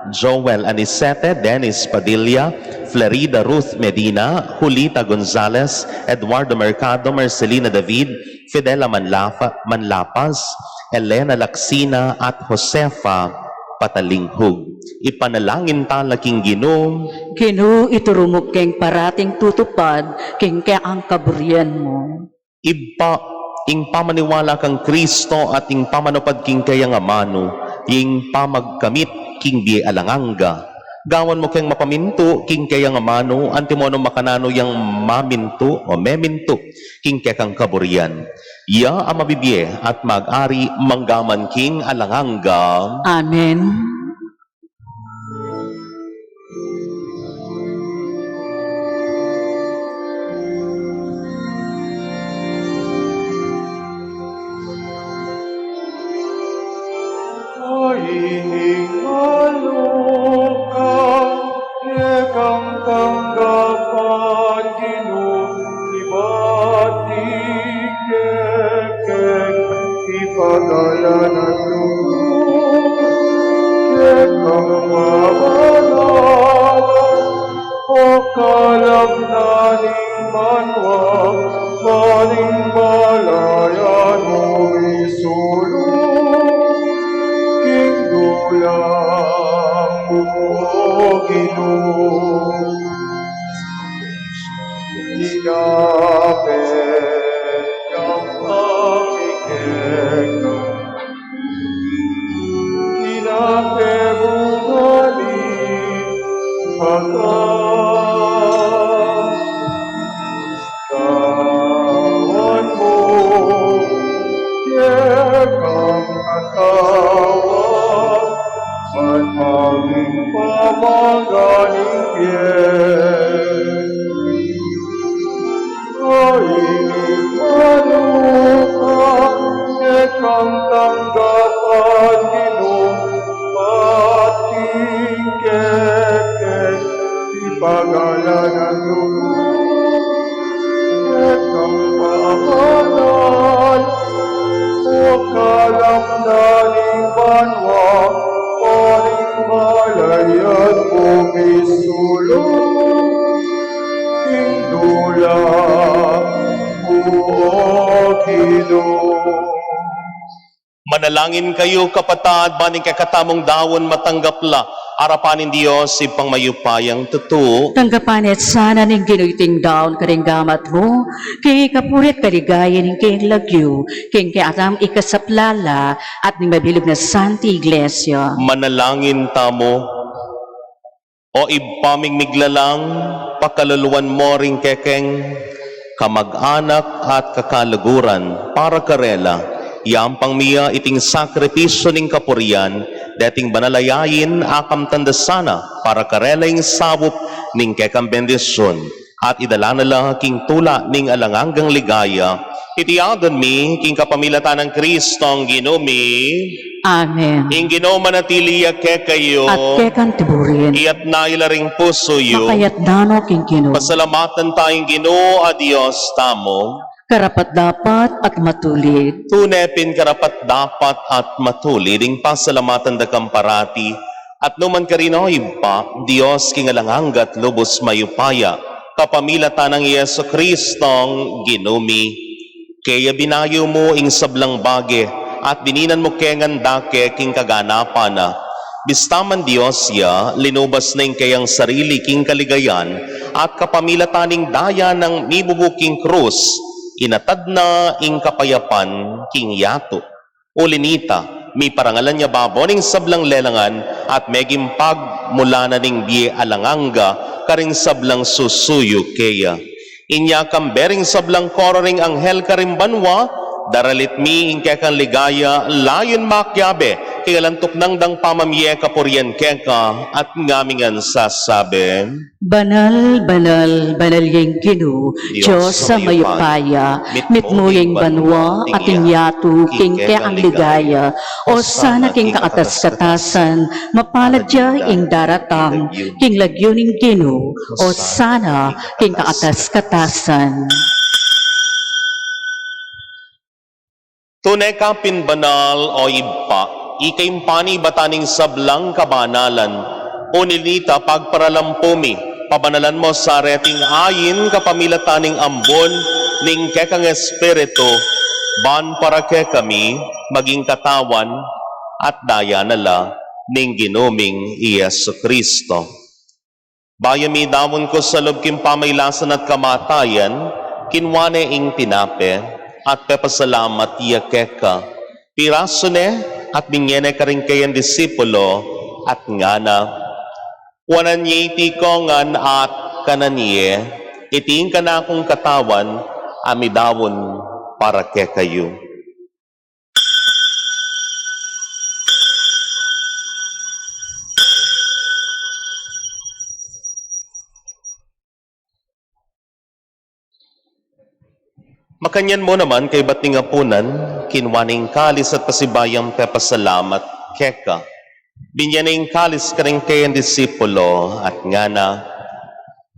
Joel Anicete, Dennis Padilla, Florida Ruth Medina, Julita Gonzalez, Eduardo Mercado, Marcelina David, Fidela Manlapas, Elena Laksina at Josefa Patalinghog. Ipanalangin talaking Ginoo, Ginoo, iturumog keng parating tutupad, keng kaya ang kaburian mo. iba ing pamaniwala kang Kristo at ing pamanupad king kayang amano, ing pamagkamit king di alanganga. Gawan mo keng mapaminto king kayang amano, antimono makanano yang maminto o meminto king kayang kaburian. Ya amabibye at mag-ari manggaman king alanganga. Amen. Aining alukang, nekang tanggapan ibati kekek, ipagalan at lubog, nekang mabalawan, o kalagnaning manwag, maning balayan mo isulong, Kindulang mo, Ginoo. Inapit ang pangikeka, inapebungaling pagkatawan mo, kekang katawan, at maging pamagaling piyen. Aining malukan, nekang tanggapan Ginoo, ating kekek, ipagalan ang lulong, nekang paamanan, o kalamdaning banwa, paring malayan mong isulong, Kindulang mo, Ginoo. Manalangin kayo kapatad, baning kakatamong dawon matanggapla, arapanin Diyos ipang mayupayang tutu. Tanggapan at sana ning ginuiting daon karing gamat mo, kay kapurit kaligaya ning kay lagyo, kay atam ikasaplala, at ning mabilog na Santi Iglesia. Manalangin tamo, o ibpaming miglalang, pakaluluan mo ring kekeng, kamag-anak at kakalaguran, para karela, yampang miya iting sakripisyo ning kapurian, dating banalayayin akam tandasana, para karela ing sawop ning kekang bendisyon, at idalanala king tula ning alanganggang ligaya, itiyagan mi king kapamilatan ng Kristong Ginumi, Amen. ing Ginoo manatiliya kayo, At kekan tiburin, iyat na ilaring puso yo, makayat dano king Ginoo, pasalamatan tayong Ginoo a Dios tamo, karapat dapat at matulid. tunepin karapat dapat at matuli, ding pasalamatan da kamparati, at numan karino iba, Dios kingalanganggat lubos mayupaya, kapamilatan ng Yeso Kristong Ginumi, kaya binayo mo ing sablang bage, at bininan mo kengan dake king kaganapan na, bistaman Diyos ya, linubas na ing kayang sarili king kaligayan, at kapamilataning daya ng nibubuking krus, inatad na ing kapayapan king yato. Ulinita, mi parangalan niya baboning sablang lelangan, at meging pag mula na ning biye alanganga, karing sablang susuyo kaya. Inya kambering sablang kororing anghel karimbanwa, daralit mi ingkekan ligaya, layon makyabe, kigalantok nang dang pamamye kapuryan keka, at ngamingan sasabi, Banal, banal, banal yung Ginoo, Diyos sa mayupaya, mitmuyeng banwa at inyato king ke ang ligaya, o sana king kaatas-katasan, mapaladya ing daratang, king lagyo ning Ginoo, o sana king kaatas-katasan. tunay ka pinbanal o iba, ikaimpani bataning sablang kabanalan, Unilita pagparalampumi, pabanalan mo sa reting ayin kapamilataning ambon, ning kekang espiritu, ban para ke kami, maging katawan, at daya nala, ning ginuming Yesu Kristo. Bayami damon ko sa lubkim pamaylasan at kamatayan, kinwane ing tinape, at pepasalamat iya keka. Piraso ne, at bingyene ka rin kayan disipulo, at ngana, wanan niya iti kongan at kananiye, itiin ka na akong katawan, amidawon para ke kayo. Makanyan mo naman kay bating apunan, kinwaning kalis at pasibayang pepasalamat keka. Binyaning kalis ka rin kayan disipulo at ngana,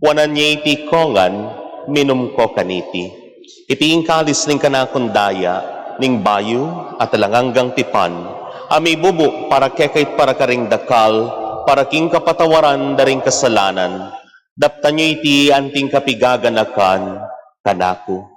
wanan niya iti kongan, minum ko kaniti. Itiing kalis ning kanakundaya, ning bayo at langanggang tipan, ami bubo para kekait para karing dakal, para king kapatawaran daring kasalanan, dapta niyo iti anting kapigaganakan, kanako.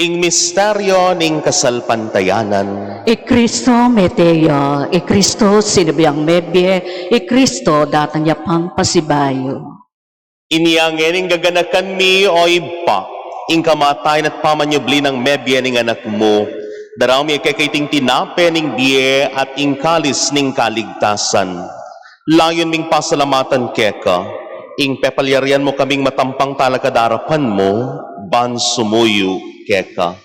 Ing misteryo ning kasalpantayanan, Kristo meteo, Kristo sinabiyang mebye, Kristo datang yapang pasibayo. iniangin ing gaganakan mi o iba, ing kamatayan at pamanyubli ng mebye ning anak mo, daraw mi kekaiting tinape ning biye at ing kalis ning kaligtasan. Layon ming pasalamatan keka, ing pepalyarian mo kaming matampang talakadarapan mo, ban sumuyo keka.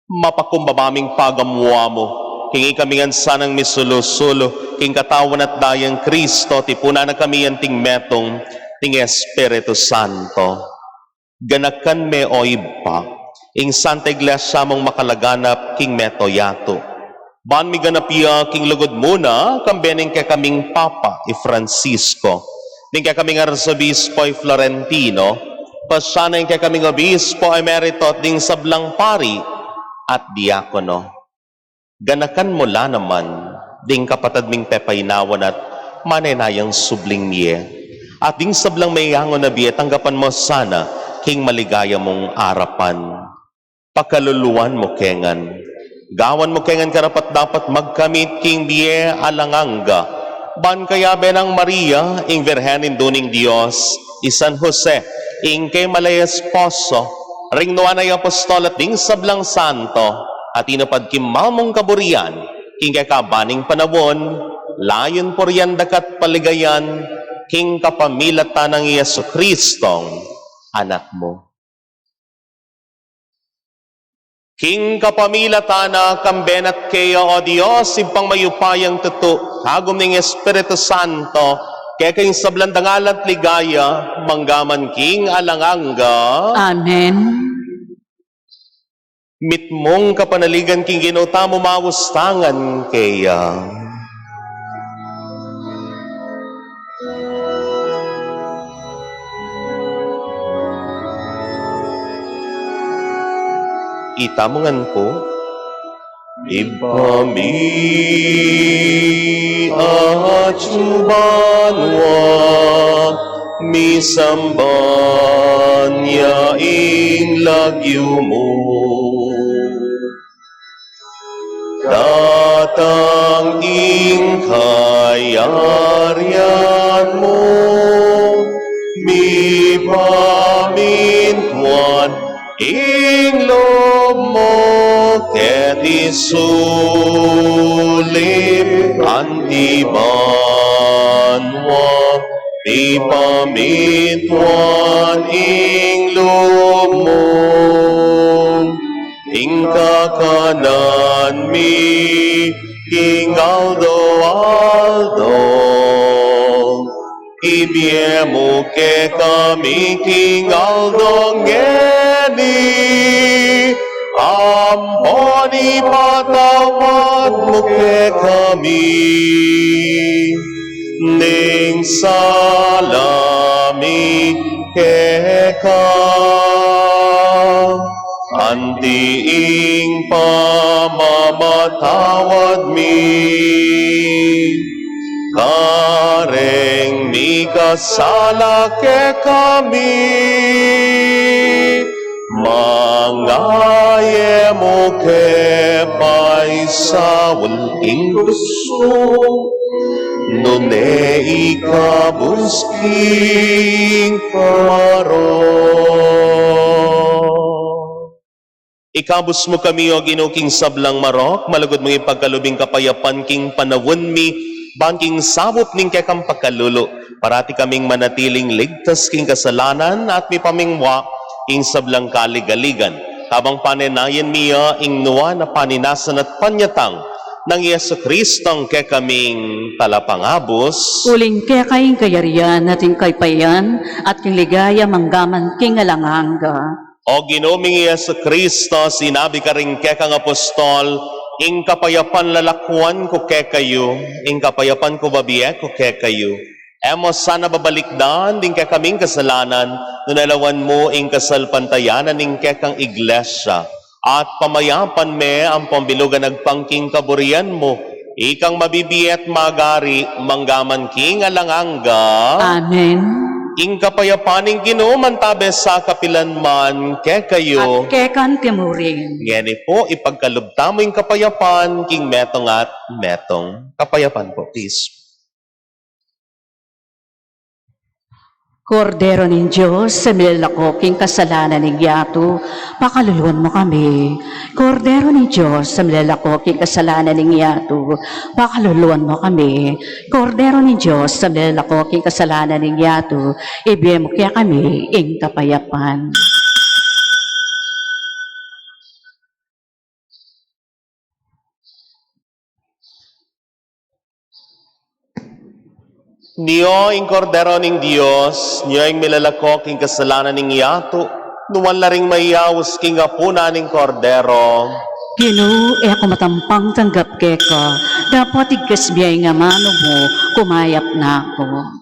Mapakumbabaming pagamwa mo, hingi kami nga sanang misulo-sulo, king katawan at dayang Kristo, tipuna na kami yan ting metong, ting Espiritu Santo. Ganakan me o iba, ing Santa Iglesia mong makalaganap, king meto yato. Ban mi ganapia, king lugod muna, kambening kay kaming Papa, Francisco. Ning kay kaming Arzobispo, Florentino, pasyanan kay kaming Obispo, Emerito, ding sablang pari, at diakono. Ganakan mo la naman, ding kapatad ming pepaynawan at manenayang subling miye. At ding sablang mayangon na biye, tanggapan mo sana, king maligaya mong arapan. Pakaluluan mo kengan. Gawan mo kengan karapat dapat magkamit king biye alanganga. Ban kaya benang Maria, ing Virhenin duning Dios, isan Jose, ing kay malay esposo, ring nuan ay apostol at ding sablang santo, at inapad kimamong kaburian, king kay kabaning panawon, layon poryan dakat paligayan, king kapamilatan ng Yesu Kristong anak mo. King kapamilatana kambenat kayo o Diyos, ibang mayupayang tuto, kagum ning Espiritu Santo, kaya kayong sablandangal at ligaya, manggaman king alanganga. Amen. Mitmong kapanaligan king ginota mo mawustangan kaya. Itamungan ko, Ibami at subanwa, misamban yaing lagyo mo. Datang ing kayarian mo, mi pamintuan ing loob mo, ket isulip antibanwa, di pamintuan ing loob mo, ing kakanan mi, king aldo, ibiemo ke kami king aldo ngeni, amponi patawad mo ke kami, ning salami keka antiing pamamatawad mi kareng ni kasala ke kami mangaye mo ke paisawal ing gusto nune ikabusking paro. Ikabus mo kami o ginuking sablang marok, malagod mong ipagkalubing kapayapan king panawon mi, bangking sabop ning kekang pagkalulo, parati kaming manatiling ligtas king kasalanan at mi pamingwa ing sablang kaligaligan. Kabang panenayan miya ing nuwa na paninasan at panyatang ng Yesu Kristong kekaming talapangabos. Uling kaya kayong kayarian nating kaypayan at king ligaya manggaman king alanganga. O ginoming Yesu Kristo, sinabi ka rin kekang apostol, ing kapayapan lalakwan ko kekayo, ing kapayapan ko babiye ko kekayo. Emo sana babalikdan din kekaming kasalanan, nunalawan mo ing kasalpantayanan ing kekang iglesia, at pamayapan me ang pambilugan nagpangking kaburian mo, ikang mabibiyet magari, manggaman king alanganga. Amen. Ing kapayapaning ginuman tabe sa kapilanman kekayo. At kekan timurin. Ngeni po, ipagkalubta mo yung kapayapan, king metong at metong. Kapayapan po, please. Kordero ng Diyos, sa milalakoking kasalanan ng yato, pakaluluan mo kami. Kordero ng Diyos, sa milalakoking kasalanan ng yato, pakaluluan mo kami. Kordero ng Diyos, sa milalakoking kasalanan ng yato, ibigay mo kaya kami ing kapayapan. Niyo ing kordero ning Dios, niyo ing milalakok ing kasalanan ning yato, nuwan la ring mayawas king apuna ning kordero. Ginoo, ako matampang tanggap keka, dapat igkasbiyay nga mano mo, kumayap na ako.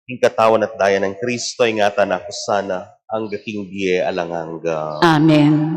Ing katawan at daya ng Kristo, ingatan ako sana, ang gaking biye alanganga. Amen.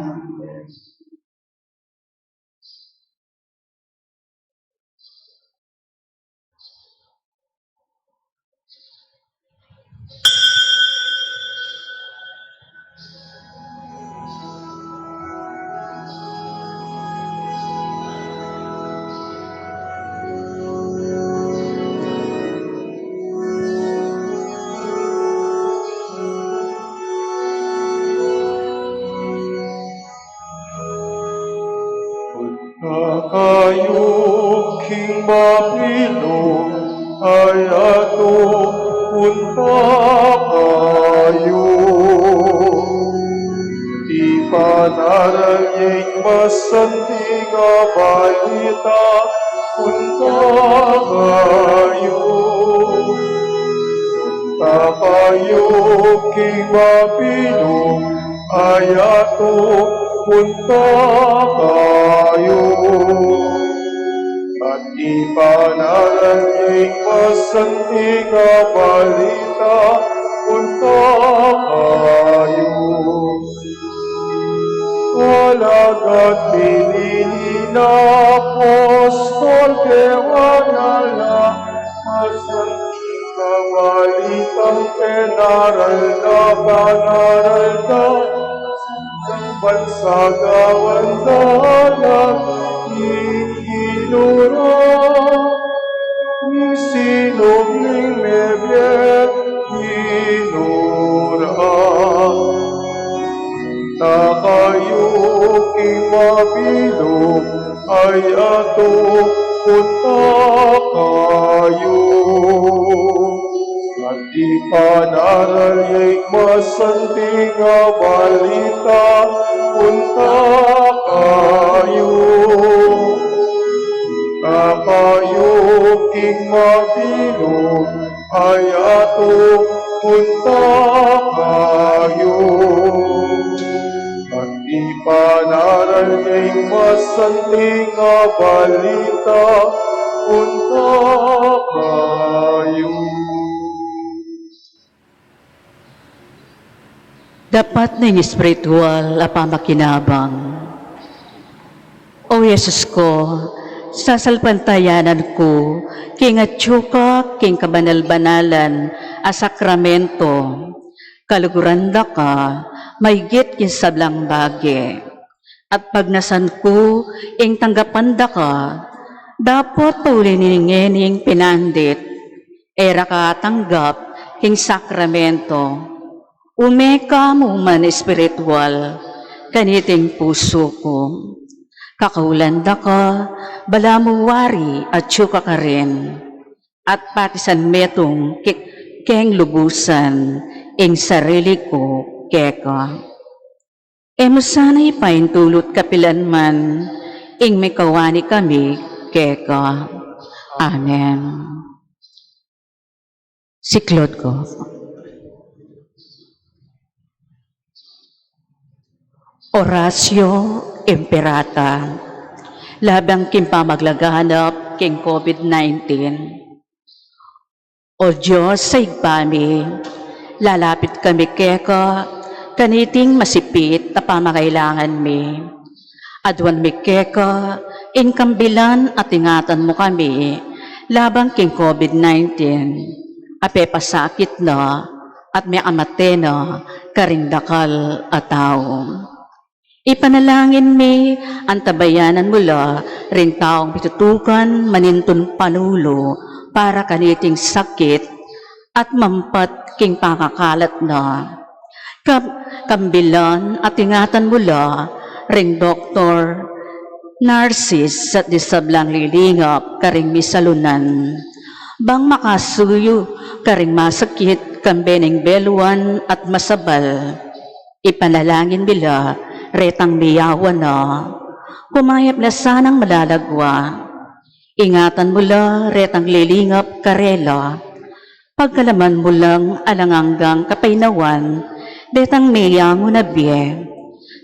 Kayo king mapilo ay ato punta kayo. Di panaraying masanting balita punta kayo. Punta kayo king mapilo ay ato punta kayo. At ipanalangin masanting balita, punta kayo. Alagad pinili na apostol, kewanala, masanting balitang penaral na banaral na, bansa gawandanan, inura, sinuming mebiyet, inura. Takayo kimabilo, ay ato punta kayo. At ipanarayig masanting balita, punta kayo. Takayo king mabilo, ay ato punta kayo. At ipanarayig masanting balita, punta kayo. Dapat na espiritual a pamakinabang. O Yesus ko, sa salpantayanan ko, king atsuka, king kabanal-banalan, a sakramento, kaluguranda ka, maygit kin sablang bagi. At pagnasan ko, ing tanggapanda ka, dapat pauliningening pinandit, era ka tanggap, king sakramento. Umeka mo man espiritual, kaniting puso ko. Kakaulanda ka, bala mo wari at syuka ka rin. At pati san metong keng lubusan, ing sarili ko keka. Emo sana'y paintulot kapilan man, ing may kawani kami keka. Amen. Siklod ko. Orasyo Imperata, labang kimpamaglaganap king COVID-19. O Diyos sa igpami, lalapit kami keka, kaniting masipit na pamakailangan mi. Adwan mi keka, inkambilan at ingatan mo kami, labang king COVID-19, apepasakit na at may amate na karindakal at tao. Ipanalangin mi ang tabayanan mula rin taong pitutukan manintun panulo para kaniting sakit at mampat king pakakalat na. Kambilan at ingatan mula ring Dr. Narcis at disablang lilingap karing misalunan. Bang makasuyo karing masakit kambeneng beluan at masabal. Ipanalangin bila retang miyawan na, kumayap na sanang malalagwa. Ingatan mo la, retang lilingap karela, pagkalaman mo lang alanganggang kapainawan, retang miyango na biye.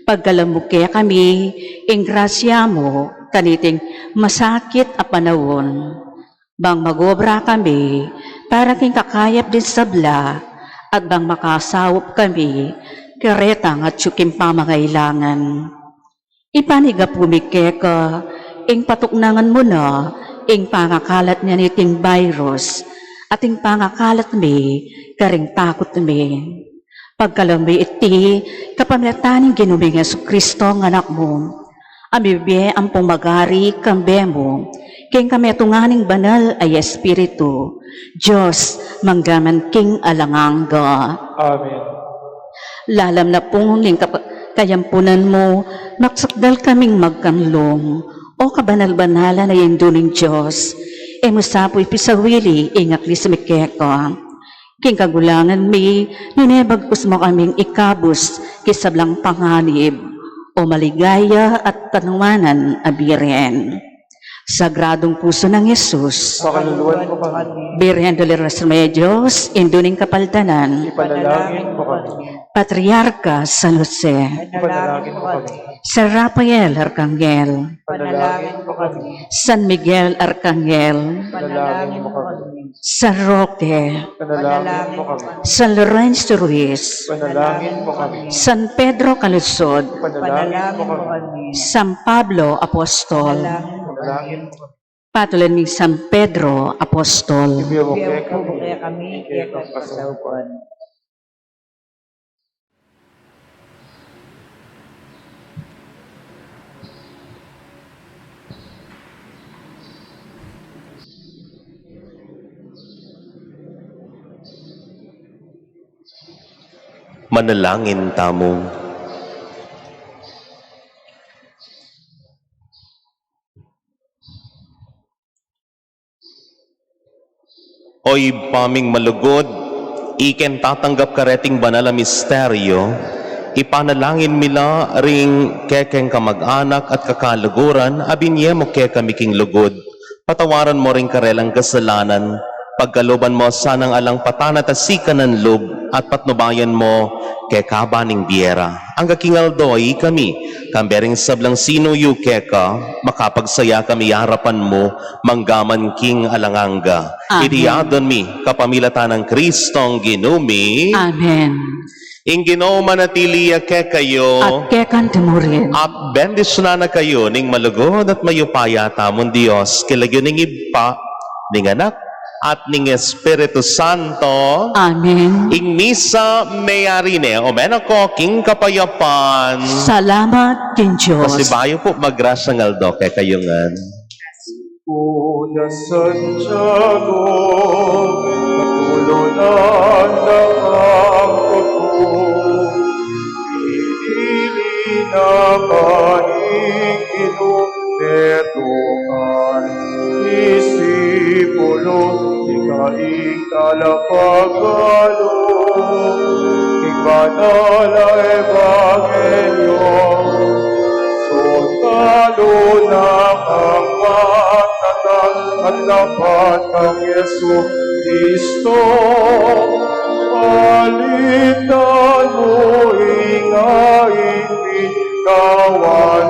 Pagkalamuke kami, ing grasya mo, kaniting masakit a panahon. Bang magobra kami, para king kakayap din sabla, at bang makasawop kami, karetang at syukim pamangailangan. Ipaniga pumike ka, ing patuknangan mo na, ing pangakalat niya niting virus, at ing pangakalat mi, karing takot mi. Pagkalami iti, kapamlataning ginuming Yesu Kristo ng anak mo, amibye ang pumagari kambe mo, king kami tunganing banal ay Espiritu, Diyos, manggaman king alanganga. Amen. Lalam na pungling kayampunan mo, maksakdal kaming magkanlong, o kabanal-banala na yenduning Diyos, e musapo'y pisawili, ingakli sa mikeka. King kagulangan mi, ninebagkus mo kaming ikabus, kisablang panganib, o maligaya at tanumanan abiren. Sagradong puso ng Yesus, Pakaluluan mo kami. Birhen de los Remedios, induning kapaltanan, Ipanalangin mo kami. Patriarca San Jose, Ipanalangin mo kami. San Rafael Arcangel, Ipanalangin mo kami. San Miguel Arcangel, Ipanalangin mo kami. San Roque, Ipanalangin mo kami. San Lorenzo Ruiz, Ipanalangin mo kami. San Pedro Calusod, Ipanalangin mo kami. San Pablo Apostol, Ipanalangin mo kami. patulan ni San Pedro Apostol, Ibiyabuke kami. Ikekang kasawapan. Manalangin tamo. Oy paming malugod, iken tatanggap kareting banal a misteryo, ipanalangin mila ring kekeng kamag-anak at kakaluguran, abinye mo kekamiking lugod, patawaran mo ring karelang kasalanan, pagkaluban mo sanang alang patana tasika ng loob, at patnubayan mo kay kabaning biera. Ang kakingaldoy kami, kambering sablang sino yu keka, makapagsaya kami harapan mo, manggaman king alanganga. Amen. Idiyadon mi, kapamilatan ng Kristong ginumi, Amen. ing Ginoo manatiliya ke kayo, At kekan temurin. at bendisyonan na kayo ning malugod at mayupaya tamon Dios, kilagyo ning ipa, ning anak, at ning Espiritu Santo, Amen. ing misa mayarine, o menako king kapayapan. Salamat king Diyos. Kasi bayo po magrasya ngaldo kay kayungan. Una Santiago, patulunan ng angkot ko, pinili na kaning inupetukan, isipulo, ikaing talapagalo, banal na Ebanghelyo, sundalo na ang matatag at dapat ng Yesu Kristo. Palitan mo, ingain, kawan